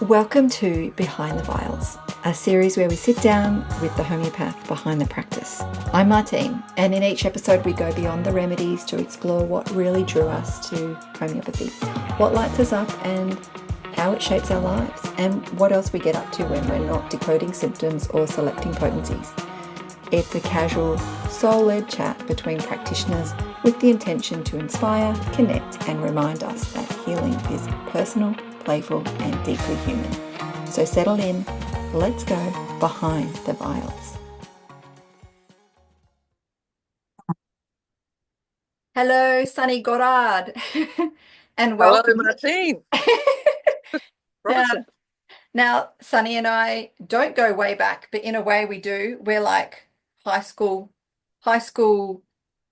Welcome to Behind the Vials, a series where we sit down with the homeopath behind the practice. I'm Martine, and in each episode we go beyond the remedies to explore what really drew us to homeopathy, what lights us up and how it shapes our lives, and what else we get up to when we're not decoding symptoms or selecting potencies. It's a casual, soul-led chat between practitioners with the intention to inspire, connect, and remind us that healing is personal, playful, and deeply human. So settle in, let's go behind the vials. Hello, Sunny Goddard, and Hello, welcome. Martine. Now, Roger. now, Sunny and I don't go way back, but in a way we do. We're like high school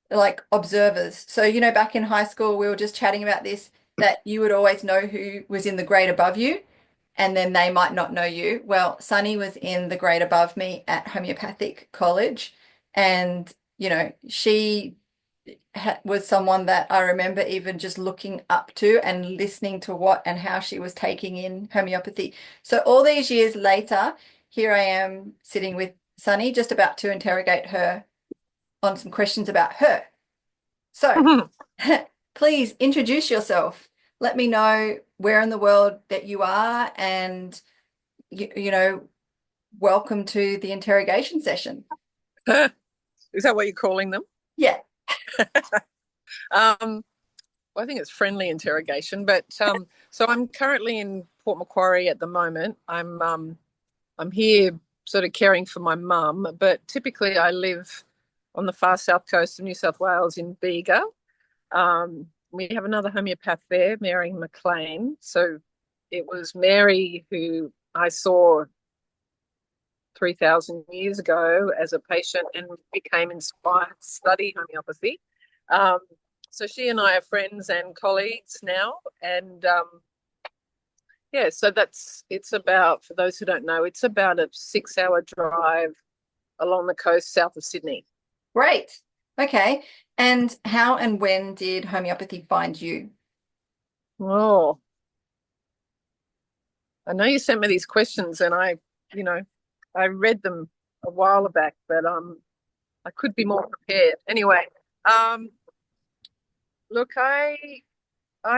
like observers. So, back in high school, we were just chatting about this, that you would always know who was in the grade above you, and then they might not know you. Well, Sunny was in the grade above me at homeopathic college, and, she was someone that I remember even just looking up to and listening to what and how she was taking in homeopathy. So all these years later, here I am sitting with Sunny, just about to interrogate her on some questions about her. So please introduce yourself. Let me know where in the world that you are, and welcome to the interrogation session. Is that what you're calling them? Yeah. Well, I think it's friendly interrogation, but so I'm currently in Port Macquarie at the moment. I'm here sort of caring for my mum, but typically I live on the far south coast of New South Wales in Bega. We have another homeopath there, Mary McLean. So it was Mary who I saw 3,000 years ago as a patient and became inspired to study homeopathy. Um, so she and I are friends and colleagues now. And yeah, so it's about, for those who don't know, it's about a 6 hour drive along the coast south of Sydney. Great. Okay. And how and when did homeopathy find you? Oh, I know you sent me these questions and you know, I read them a while back, but I could be more prepared. Anyway, um, look, I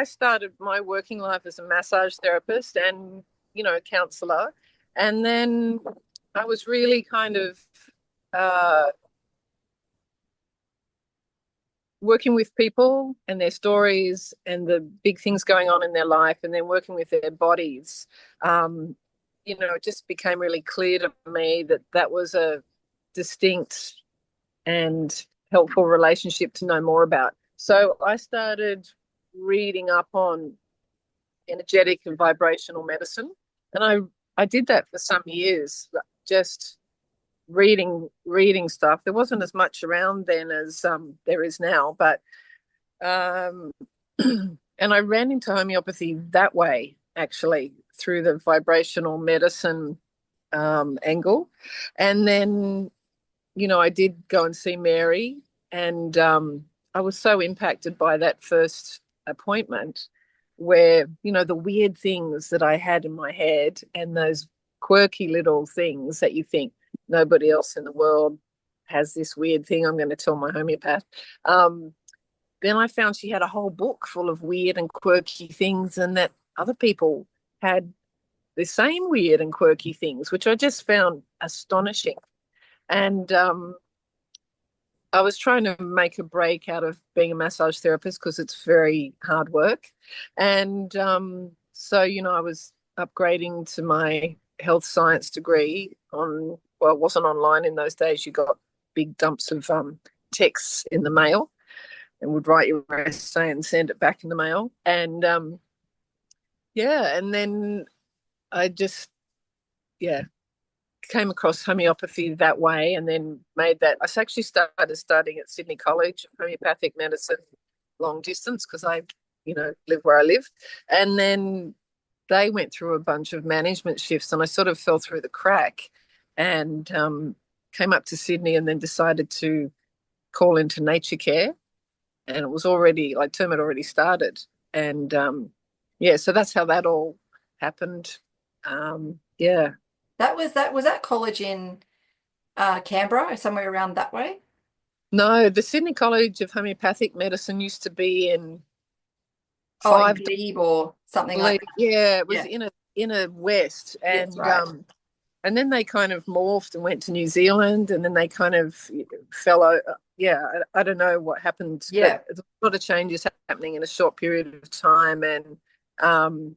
started my working life as a massage therapist and, counselor. And then I was really kind of uh, working with people and their stories and the big things going on in their life, and then working with their bodies. Um, it just became really clear to me that that was a distinct and helpful relationship to know more about. So I started reading up on energetic and vibrational medicine. And I did that for some years, just reading stuff. There wasn't as much around then as there is now, but um, and I ran into homeopathy that way, actually, through the vibrational medicine angle. And then, I did go and see Mary, and I was so impacted by that first appointment where, the weird things that I had in my head and those quirky little things that you think nobody else in the world has this weird thing, I'm going to tell my homeopath. Um, then I found she had a whole book full of weird and quirky things, and that other people had the same weird and quirky things, which I just found astonishing. And I was trying to make a break out of being a massage therapist because it's very hard work. And so, I was upgrading to my health science degree well, it wasn't online in those days. You got big dumps of texts in the mail and would write your essay and send it back in the mail. And yeah, and then I just, yeah, came across homeopathy that way, and then made that. I actually started studying at Sydney College of homeopathic medicine long distance because I, live where I live. And then they went through a bunch of management shifts, and I sort of fell through the crack and came up to Sydney, and then decided to call into nature care. And it was already, like, term had already started. And yeah, so that's how that all happened. Yeah. That was that college in Canberra or somewhere around that way? No, the Sydney College of Homeopathic Medicine used to be in Oh, in five, Glebe or something like that. yeah, it was Yeah. inner west, Yes, right. and then they kind of morphed and went to New Zealand, and then they kind of fell out. Yeah, I don't know what happened, but Yeah. there's a lot of changes happening in a short period of time, and um,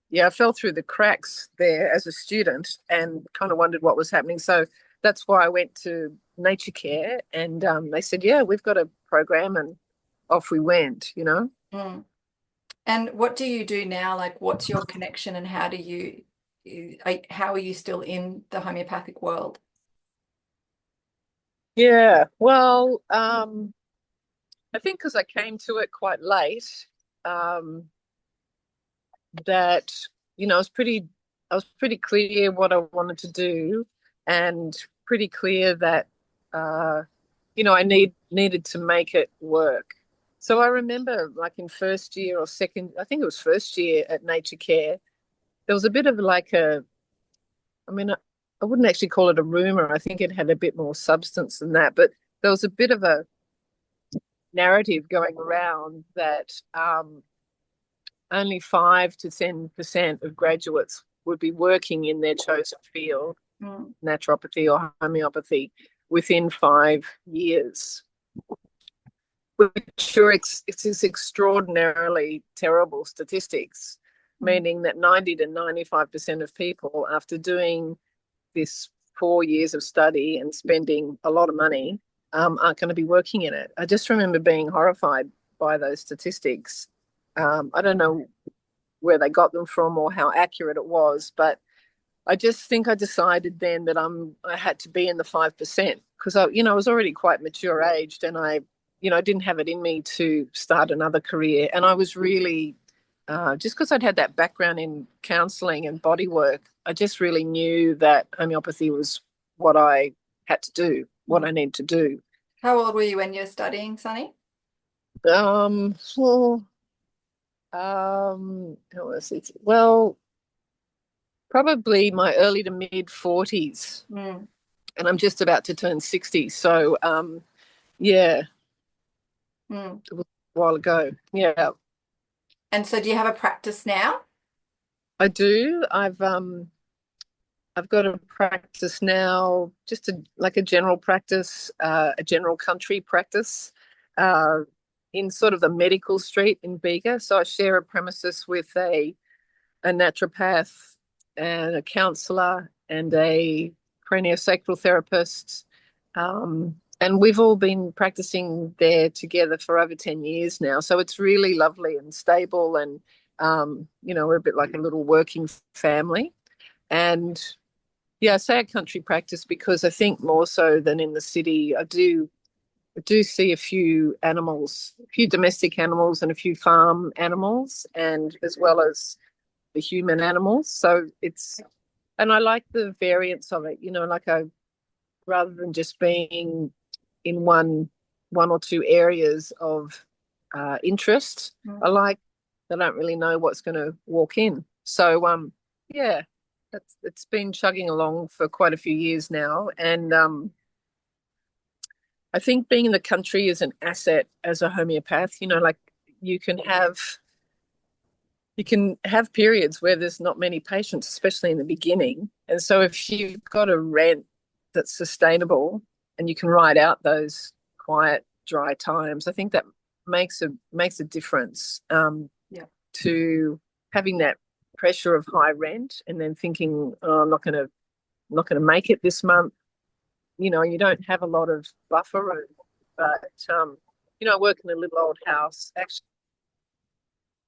yeah, I fell through the cracks there as a student and kind of wondered what was happening. So that's why I went to Nature Care, and they said, "Yeah, we've got a program," and off we went. Mm. And what do you do now? Like, what's your connection and how are you still in the homeopathic world? Yeah, well, I think because I came to it quite late, um, that I was pretty clear what I wanted to do, and pretty clear that uh, I needed to make it work. So I remember, like in first year or second, I think it was first year at Nature Care, there was a bit of like I mean, I wouldn't actually call it a rumor. I think it had a bit more substance than that, but there was a bit of a narrative going around that only 5 to 10% of graduates would be working in their chosen field, Mm. naturopathy or homeopathy, within 5 years, which it's extraordinarily terrible statistics, Mm. meaning that 90 to 95% of people, after doing this 4 years of study and spending a lot of money, aren't going to be working in it. I just remember being horrified by those statistics. I don't know where they got them from or how accurate it was, but I just think I decided then that I had to be in the 5% because I was already quite mature aged, and I didn't have it in me to start another career. And I was really just because I'd had that background in counselling and body work, I just really knew that homeopathy was what I had to do, what Mm. I need to do. How old were you when you were studying, Sunny? Well, how was it? Well, probably my early to mid 40s, Mm. and I'm just about to turn 60. So, yeah, Mm. it was a while ago. Yeah, And so do you have a practice now? I do. I've got a practice now, just like a general practice, a general country practice, uh, in sort of the medical street in Bega. So I share a premises with a naturopath and a counsellor and a craniosacral therapist. And we've all been practicing there together for over 10 years now. So it's really lovely and stable. And, we're a bit like a little working family. And yeah, I say a country practice because I think more so than in the city, I do see a few animals, a few domestic animals and a few farm animals, and as well as the human animals. And I like the variance of it, like rather than just being in one or two areas of interest. I Mm. like they don't really know what's going to walk in. So yeah, it's been chugging along for quite a few years now, and I think being in the country is an asset as a homeopath. Like you can have you can have periods where there's not many patients, especially in the beginning. And so if you've got a rent that's sustainable and you can ride out those quiet, dry times, I think that makes a difference, Yeah. to having that pressure of high rent and then thinking, oh, I'm not gonna make it this month. You don't have a lot of buffer room. But I work in a little old house. Actually,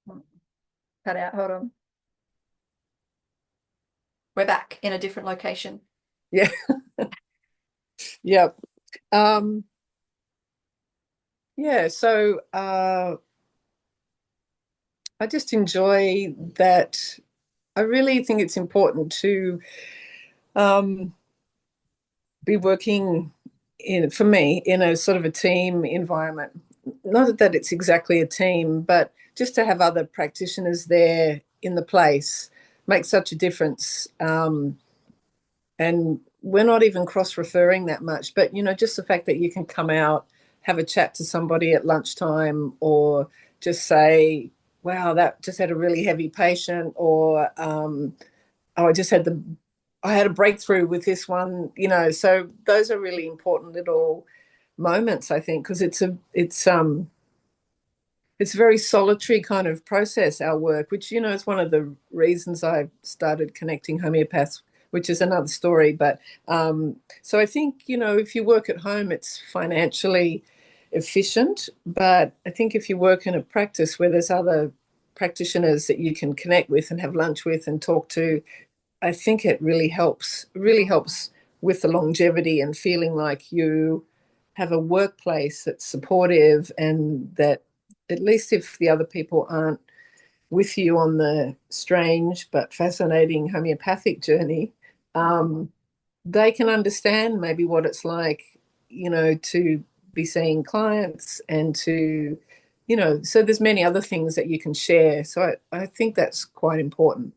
Mm. Cut out. Hold on. We're back in a different location. yeah, yeah. Um, Yeah, so I just enjoy that. I really think it's important to um, be working for me, in a sort of a team environment. Not that it's exactly a team, but just to have other practitioners there in the place makes such a difference. And we're not even cross-referring that much, but just the fact that you can come out, have a chat to somebody at lunchtime, or just say, wow, that just had a really heavy patient, or oh, I had a breakthrough with this one, so those are really important little moments, I think, because it's a very solitary kind of process, our work, which, is one of the reasons I started connecting homeopaths, which is another story. But so I think, if you work at home, it's financially efficient. But I think if you work in a practice where there's other practitioners that you can connect with and have lunch with and talk to, I think it really helps with the longevity and feeling like you have a workplace that's supportive, and that at least if the other people aren't with you on the strange but fascinating homeopathic journey, um, they can understand maybe what it's like, to be seeing clients and so there's many other things that you can share. So I think that's quite important.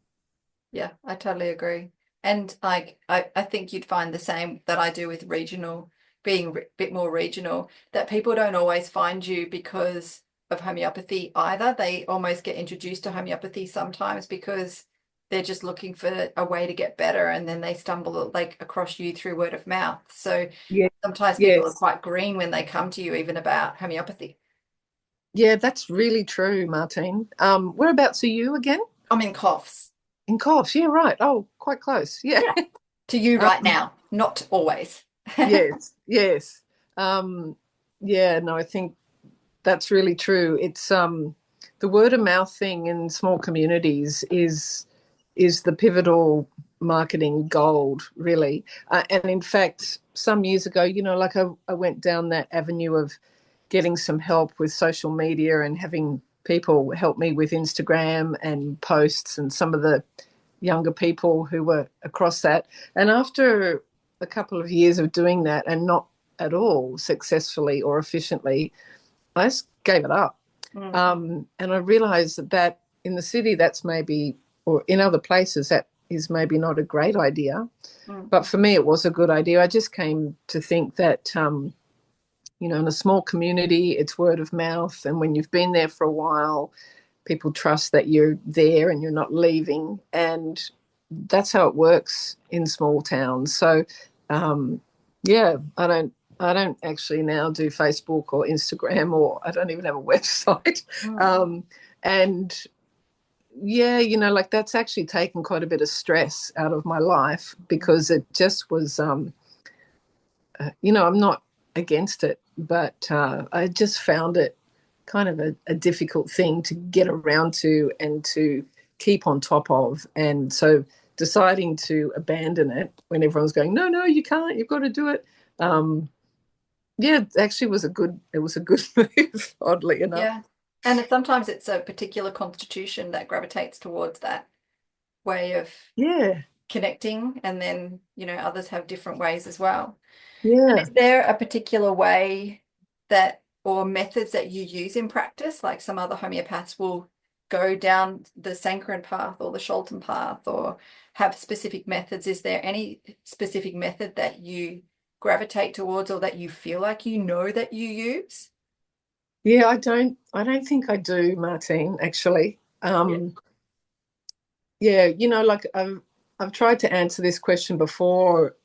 Yeah, I totally agree. And like I think you'd find the same that I do with regional, being a bit more regional, that people don't always find you because of homeopathy either. They almost get introduced to homeopathy sometimes because they're just looking for a way to get better, and then they stumble like across you through word of mouth. So Yeah. sometimes people are Yes. quite green when they come to you even about homeopathy. Yeah, that's really true, Martine. Whereabouts are you again? I'm in coughs. In Coffs. Yeah, right. Oh, quite close. Yeah. Yeah. To you right Um, now, not always. yes, yes. Um, yeah, no, I think that's really true. It's the word of mouth thing in small communities is the pivotal marketing gold, really. And in fact, some years ago, like I went down that avenue of getting some help with social media and having people help me with Instagram and posts and some of the younger people who were across that. And after a couple of years of doing that and not at all successfully or efficiently, I just gave it up. Mm, And I realized that in the city, that's maybe, or in other places, that is maybe not a great idea. mm, But for me, it was a good idea. I just came to think that, in a small community, it's word of mouth. And when you've been there for a while, people trust that you're there and you're not leaving. And that's how it works in small towns. So, yeah, I don't actually now do Facebook or Instagram, or I don't even have a website. mm. Um, and yeah, like that's actually taken quite a bit of stress out of my life because it just was, I'm not against it, but I just found it kind of a difficult thing to get around to and to keep on top of. And so deciding to abandon it when everyone's going, no, no, you can't, you've got to do it. Um, yeah, it actually it was a good move, oddly enough. Yeah. And sometimes it's a particular constitution that gravitates towards that way of Yeah, connecting, and then, others have different ways as well. yeah. Is there a particular way that or methods that you use in practice? Like some other homeopaths will go down the Sankaran path or the Sholton path or have specific methods. Is there any specific method that you gravitate towards or that you feel like that you use? Yeah, I don't think I do, Martine, actually. Yeah. Yeah, like I've tried to answer this question before,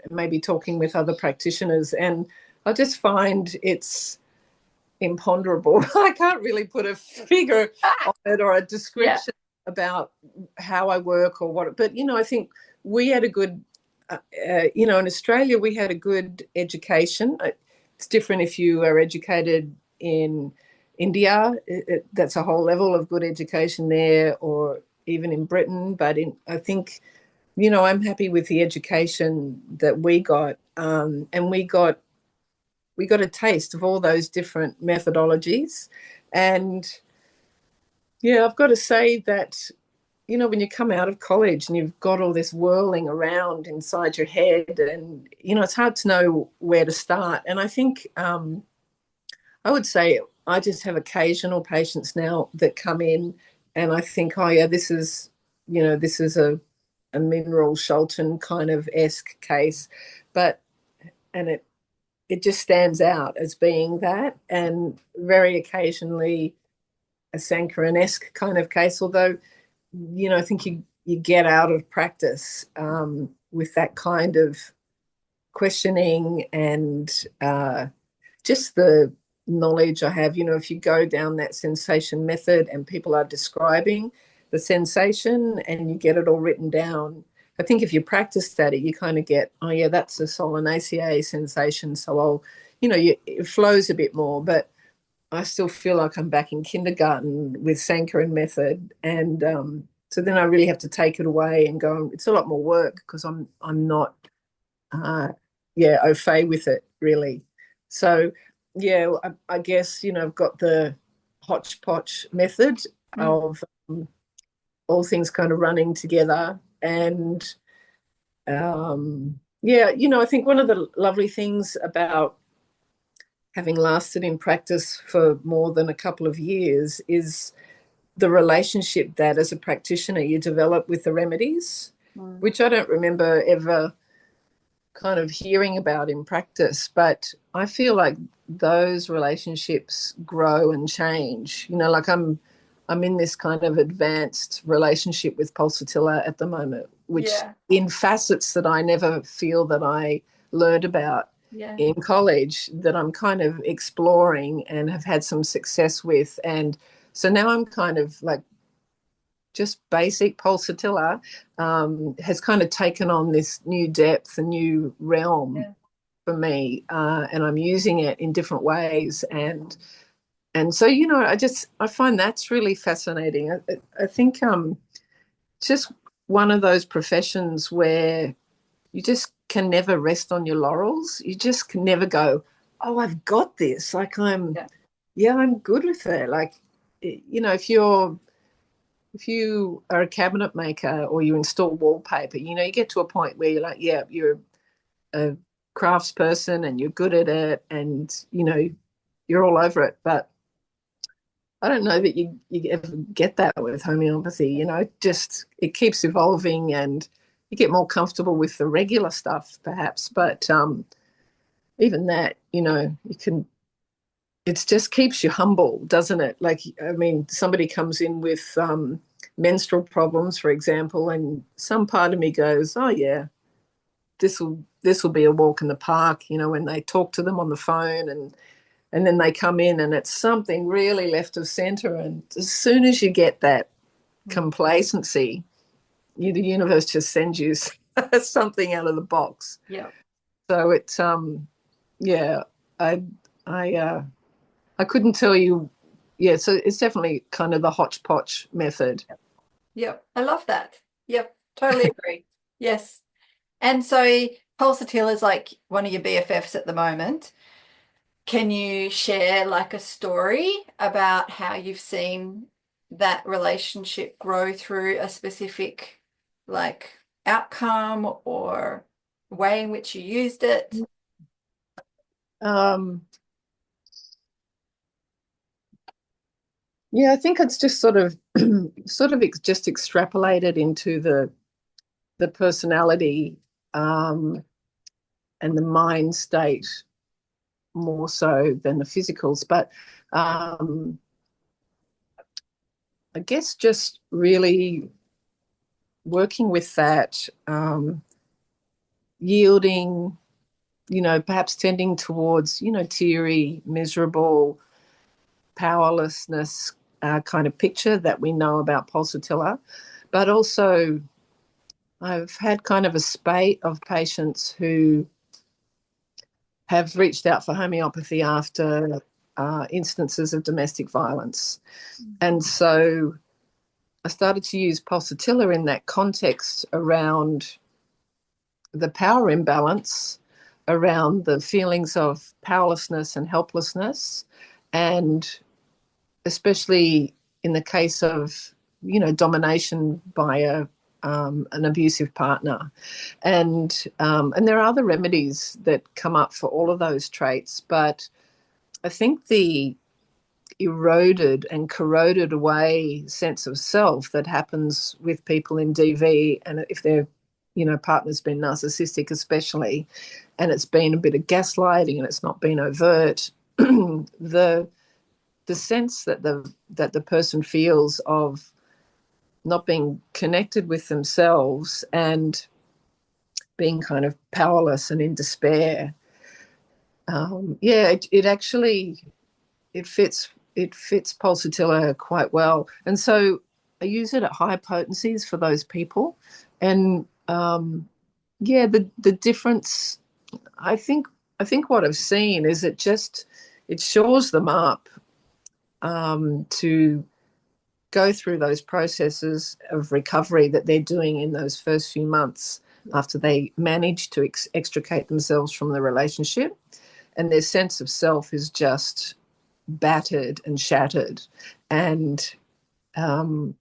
maybe talking with other practitioners, and I just find it's imponderable. I can't really put a figure Ah, on it or a yeah. description about how I work or what, but I think we had a good, in Australia, we had a good education. It's different if you are educated in India. That's a whole level of good education there, or even in Britain. But I think, I'm happy with the education that we got, and we got a taste of all those different methodologies. And yeah, I've got to say that, when you come out of college and you've got all this whirling around inside your head, and, it's hard to know where to start. And I think I would say I just have occasional patients now that come in and I think, oh, yeah, this is this is a mineral Sholton kind of esque case, but and it just stands out as being that, and very occasionally a Sankaran-esque kind of case, although I think you get out of practice with that kind of questioning and just the knowledge I have. If you go down that sensation method and people are describing the sensation and you get it all written down, I think if you practice that, you kind of get, oh yeah, that's a Solanaceae sensation. So it flows a bit more. But I still feel like I'm back in kindergarten with Sankaran method, and so then I really have to take it away and go. It's a lot more work because I'm not, uh, au fait with it really. So yeah, I guess I've got the hodgepodge method Mm. of all things kind of running together, and yeah, I think one of the lovely things about having lasted in practice for more than a couple of years is the relationship that as a practitioner you develop with the remedies, Mm. which I don't remember ever kind of hearing about in practice, but I feel like those relationships grow and change. Like I'm in this kind of advanced relationship with pulsatilla at the moment, which Yeah. in facets that I never feel that I learned about Yeah. in college, that I'm kind of exploring and have had some success with. And so now I'm kind of like just basic pulsatilla has kind of taken on this new depth, a new realm Yeah. for me, and I'm using it in different ways. And so I find that's really fascinating. I think it's just one of those professions where you just can never rest on your laurels. You just can never go, oh, I've got this. Like Yeah. I'm good with it. Like, if you are a cabinet maker or you install wallpaper, you get to a point where you're like, yeah, you're a craftsperson and you're good at it, and you're all over it. But I don't know that you ever get that with homeopathy. Just it keeps evolving, and you get more comfortable with the regular stuff, perhaps. But even that, you can. It just keeps you humble, doesn't it? Like, I mean, somebody comes in with menstrual problems, for example, and some part of me goes, "Oh yeah, this will be a walk in the park." When they talk to them on the phone, and then they come in and it's something really left of center, and as soon as you get that Mm. complacency, the universe just sends you something out of the box. Yeah. So it's yeah, I I I couldn't tell you. Yeah, so it's definitely kind of the hodgepodge method. Yep. I love that. Yep. Totally agree. Yes. And so Pulsatile is like one of your BFFs at the moment. Can you share like a story about how you've seen that relationship grow through a specific like outcome or way in which you used it? Um, yeah, I think it's just just extrapolated into the personality and the mind state more so than the physicals. But I guess just really working with that, yielding, perhaps tending towards, teary, miserable, powerlessness kind of picture that we know about pulsatilla. But also, I've had kind of a spate of patients who have reached out for homeopathy after instances of domestic violence. And so I started to use pulsatilla in that context around the power imbalance, around the feelings of powerlessness and helplessness, and especially in the case of domination by an abusive partner, and there are other remedies that come up for all of those traits, but I think the eroded and corroded away sense of self that happens with people in DV, and if their partner's been narcissistic especially, and it's been a bit of gaslighting and it's not been overt. The sense that the person feels of not being connected with themselves and being kind of powerless and in despair. It actually it fits pulsatilla quite well, and so I use it at high potencies for those people, and the difference. I think what I've seen is it shores them up to go through those processes of recovery that they're doing in those first few months after they manage to extricate themselves from the relationship, and their sense of self is just battered and shattered. And I've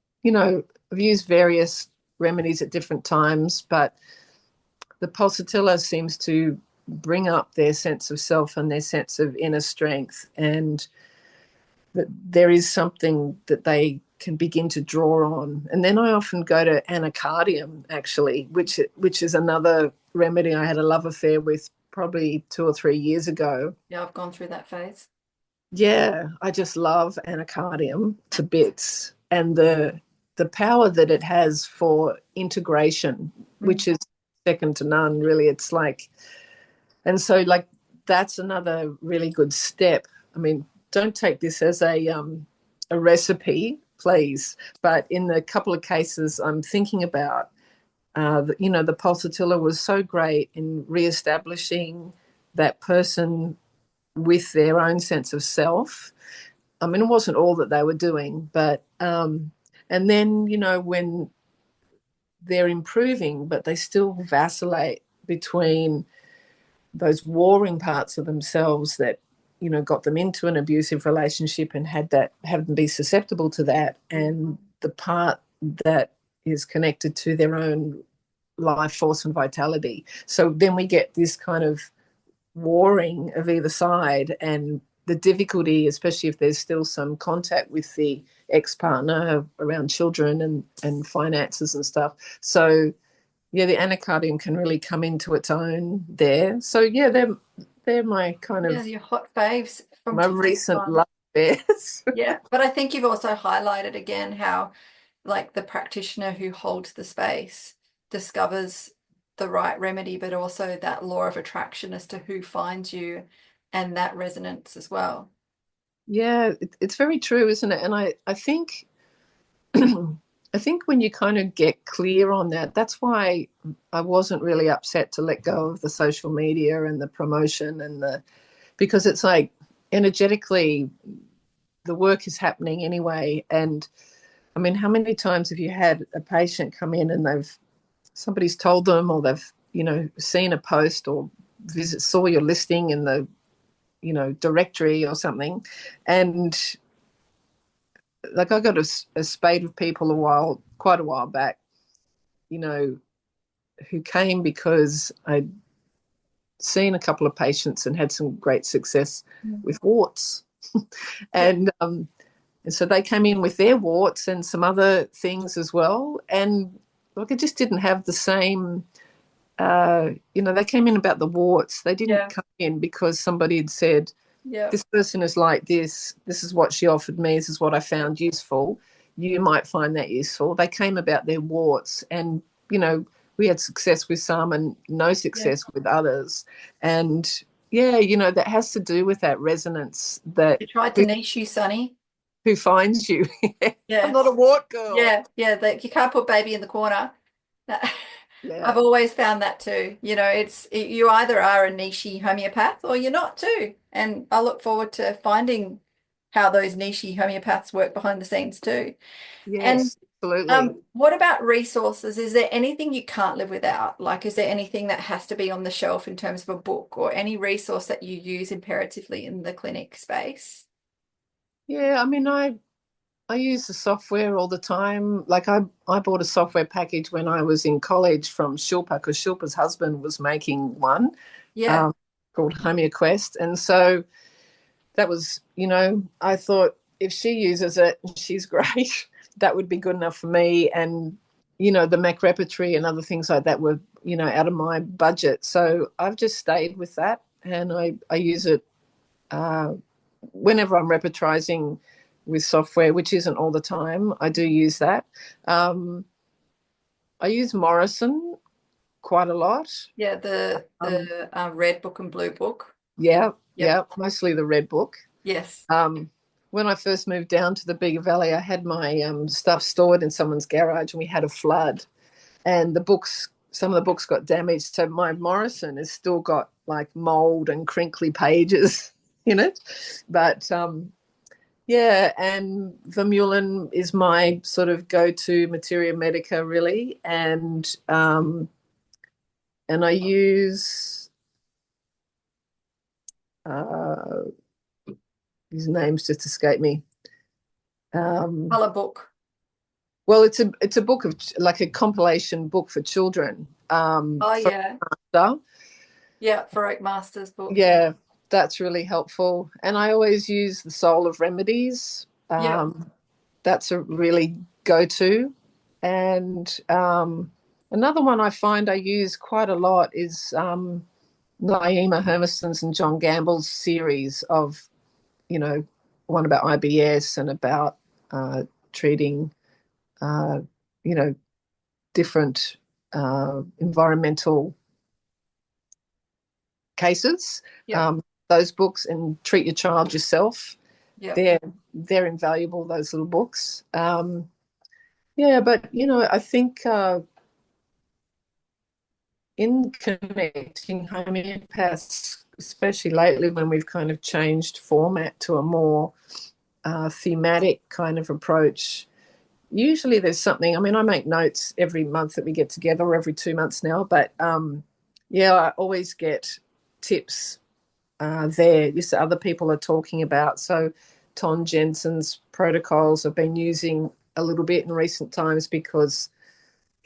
used various remedies at different times, but the pulsatilla seems to bring up their sense of self and their sense of inner strength, and that there is something that they can begin to draw on. And then I often go to anacardium, actually, which is another remedy I had a love affair with probably 2 or 3 years ago. Yeah, I've gone through that phase. Yeah, I just love anacardium to bits, and the power that it has for integration, Mm. which is second to none, really. It's like, and so like that's another really good step. I mean, don't take this as a recipe, please, but in the couple of cases I'm thinking about, the pulsatilla was so great in reestablishing that person with their own sense of self. I mean, it wasn't all that they were doing, but and then when they're improving, but they still vacillate between those warring parts of themselves that got them into an abusive relationship and have them be susceptible to that, and the part that is connected to their own life force and vitality. So then we get this kind of warring of either side, and the difficulty, especially if there's still some contact with the ex-partner around children and finances and stuff. So yeah, the anacardium can really come into its own there. So yeah, they're my kind Yeah, of your hot faves from my time to recent time. love affairs. Yeah, but I think you've also highlighted again how, like, the practitioner who holds the space discovers the right remedy, but also that law of attraction as to who finds you and that resonance as well. Yeah, it's very true, isn't it? And I think I think when you kind of get clear on that, that's why I wasn't really upset to let go of the social media and the promotion because it's like energetically the work is happening anyway. And I mean, how many times have you had a patient come in and somebody's told them, or they've, seen a post or saw your listing in the, directory or something. And like I got a spate of people quite a while back, you know, who came because I'd seen a couple of patients and had some great success Mm. with warts. Yeah. And so they came in with their warts and some other things as well. And like it just didn't have the same, they came in about the warts. They didn't Yeah. come in because somebody had said, Yeah. this person is like this is what she offered me, this is what I found useful. You might find that useful. They came about their warts, and, we had success with some and no Yeah. success with others. And yeah, that has to do with that resonance that You tried to who, niche you, Sonny. who finds you. I'm Yeah. not a wart girl. Yeah. Yeah. That you can't put baby in the corner. I've Yeah. always found that too. You either are a niche homeopath or you're not too. And I look forward to finding how those niche homeopaths work behind the scenes too. And Yes, absolutely. what about resources? Is there anything you can't live without? Like, is there anything that has to be on the shelf in terms of a book or any resource that you use imperatively in the clinic space? Yeah, I mean, I use the software all the time. Like I bought a software package when I was in college from Shilpa, because Shilpa's husband was making one, Yeah. um, called HomeoQuest. And so that was, I thought if she uses it, she's great. That would be good enough for me. And, the Mac repertory and other things like that were, out of my budget. So I've just stayed with that, and I use it whenever I'm repertorizing with software, which isn't all the time. I do use that. Um, I use Morrison quite a lot. Yeah, the Um, red book and blue book. yeah, Yep. yeah, mostly the red book. Yes. When I first moved down to the Bigger Valley, I had my stuff stored in someone's garage, and we had a flood, and some of the books got damaged. So my Morrison has still got like mold and crinkly pages in it, but yeah, and Vermeulen is my sort of go-to materia medica, really, and I use uh, his names just escape me. Um, Color book. well, it's a book of like a compilation book for children. Oh For yeah. so, Yeah, Farouk Master's book. yeah, that's really helpful. And I always use the Soul of Remedies. Yep. That's a really go-to. And another one I find I use quite a lot is Naima Hermiston's and John Gamble's series of, you know, one about IBS and about treating, uh, you know, different environmental cases. Yep. Those books, and Treat Your Child Yourself. Yep. They're invaluable. Those little books. Yeah, but I think in connecting homeopaths, especially lately when we've kind of changed format to a more thematic kind of approach. Usually there's something, I mean, I make notes every month that we get together, or every 2 months now, but yeah, I always get tips there, just other people are talking about. So Ton Jensen's protocols I've been using a little bit in recent times because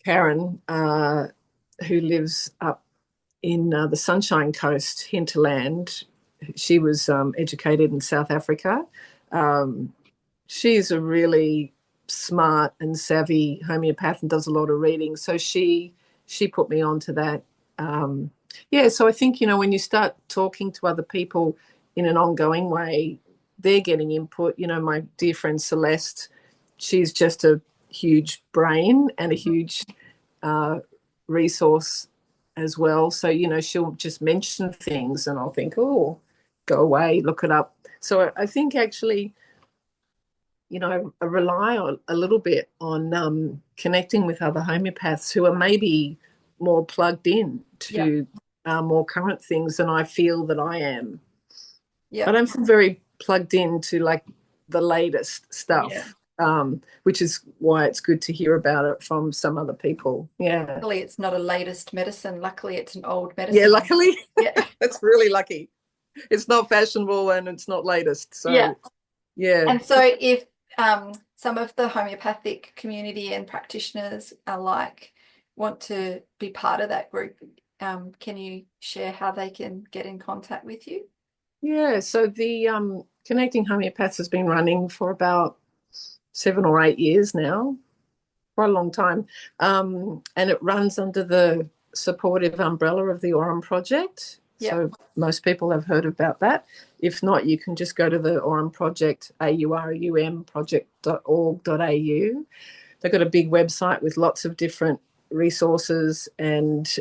Karen, who lives up in the Sunshine Coast hinterland, she was educated in South Africa. Um, she's a really smart and savvy homeopath and does a lot of reading. So she put me onto that. Yeah, so I think when you start talking to other people in an ongoing way, they're getting input. My dear friend Celeste, she's just a huge brain and a huge uh, resource as well. So she'll just mention things, and I'll think, oh, go away, look it up. So I think actually I rely on a little bit on connecting with other homeopaths who are maybe more plugged in Yep. to more current things than I feel that I am. I Yep. don't feel very plugged into like the latest Yeah. stuff, which is why it's good to hear about it from some other people. Yeah. Luckily, it's not a latest medicine. Luckily, it's an old Yeah, medicine. luckily. Yeah. That's really lucky. It's not fashionable and it's not latest. Yeah. So, yeah. And so if some of the homeopathic community and practitioners are want to be part of that group, can you share how they can get in contact with you? Yeah, so the Connecting Homeopaths has been running for about 7 or 8 years now, quite a long time. And it runs under the supportive umbrella of the Aurum Project. Yep. So most people have heard about that. If not, you can just go to the Aurum Project, AURUM project.org.au. They've got a big website with lots of different resources and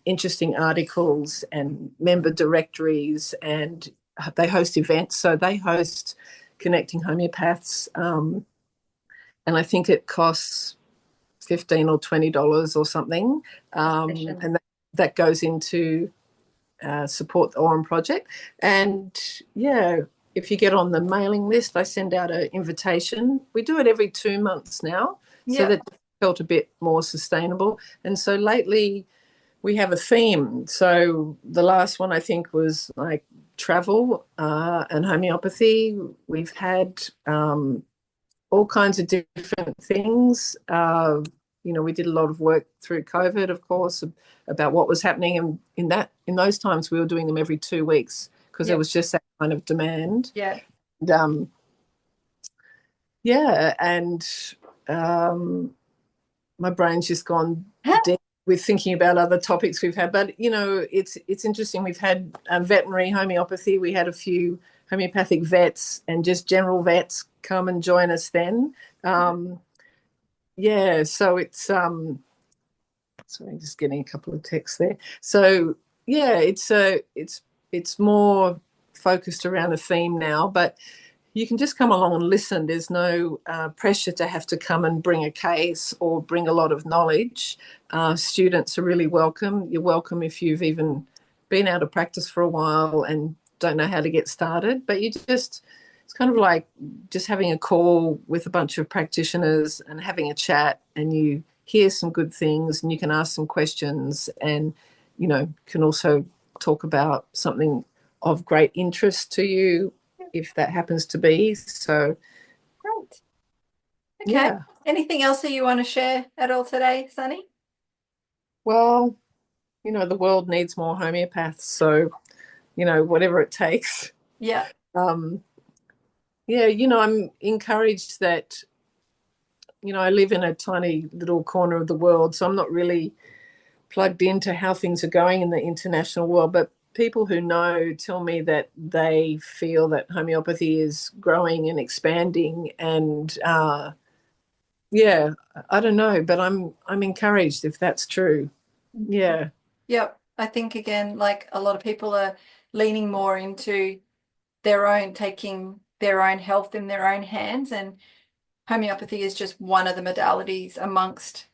interesting articles and member directories, and they host events. So they host Connecting Homeopaths, and I think it costs $15 or $20 or something, Session. and that goes into support the Aurum Project. And yeah, if you get on the mailing list, I send out an invitation. We do it every 2 months now, so Yep. that felt a bit more sustainable. And so lately we have a theme. So the last one I think was like travel and homeopathy. We've had all kinds of different things. We did a lot of work through COVID, of course, about what was happening, and in those times we were doing them every 2 weeks because there Yep. was just that kind of demand. Yeah. And, yeah, and um, my brain's just gone dead with thinking about other topics we've had. But it's interesting. We've had veterinary homeopathy. We had a few homeopathic vets and just general vets come and join us then. Um, yeah, so it's sorry, just getting a couple of texts there. So yeah, it's more focused around a theme now, but you can just come along and listen. There's no pressure to have to come and bring a case or bring a lot of knowledge. Students are really welcome. You're welcome if you've even been out of practice for a while and don't know how to get started. But it's kind of like just having a call with a bunch of practitioners and having a chat, and you hear some good things and you can ask some questions, and can also talk about something of great interest to you if that happens to be. So, Great. Okay. yeah. Anything else that you want to share at all today, Sunny? Well, the world needs more homeopaths. So, whatever it takes. Yeah. Um, yeah, I'm encouraged that, I live in a tiny little corner of the world. So I'm not really plugged into how things are going in the international world. But people who know tell me that they feel that homeopathy is growing and expanding. And yeah, I don't know, but I'm encouraged if that's true. Yeah. Yep. I think again, like a lot of people are leaning more into their own, taking their own health in their own hands, and homeopathy is just one of the modalities amongst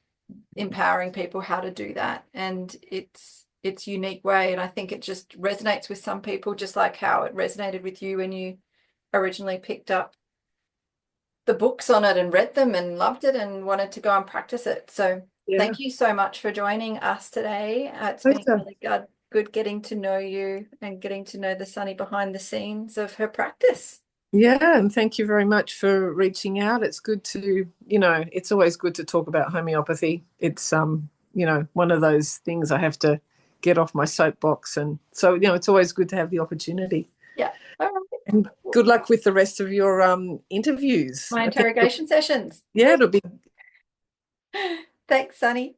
empowering people how to do that. And it's unique way. And I think it just resonates with some people, just like how it resonated with you when you originally picked up the books on it and read them and loved it and wanted to go and practice it. So Yeah. thank you so much for joining us today. It's been Pleasure. really good getting to know you and getting to know the Sunny behind the scenes of her practice. Yeah, and thank you very much for reaching out. It's good to, it's always good to talk about homeopathy. It's one of those things I have to get off my soapbox, and so, it's always good to have the opportunity. Yeah. All And right. good luck with the rest of your interviews. My I think interrogation sessions. yeah, it'll be Thanks, Sunny.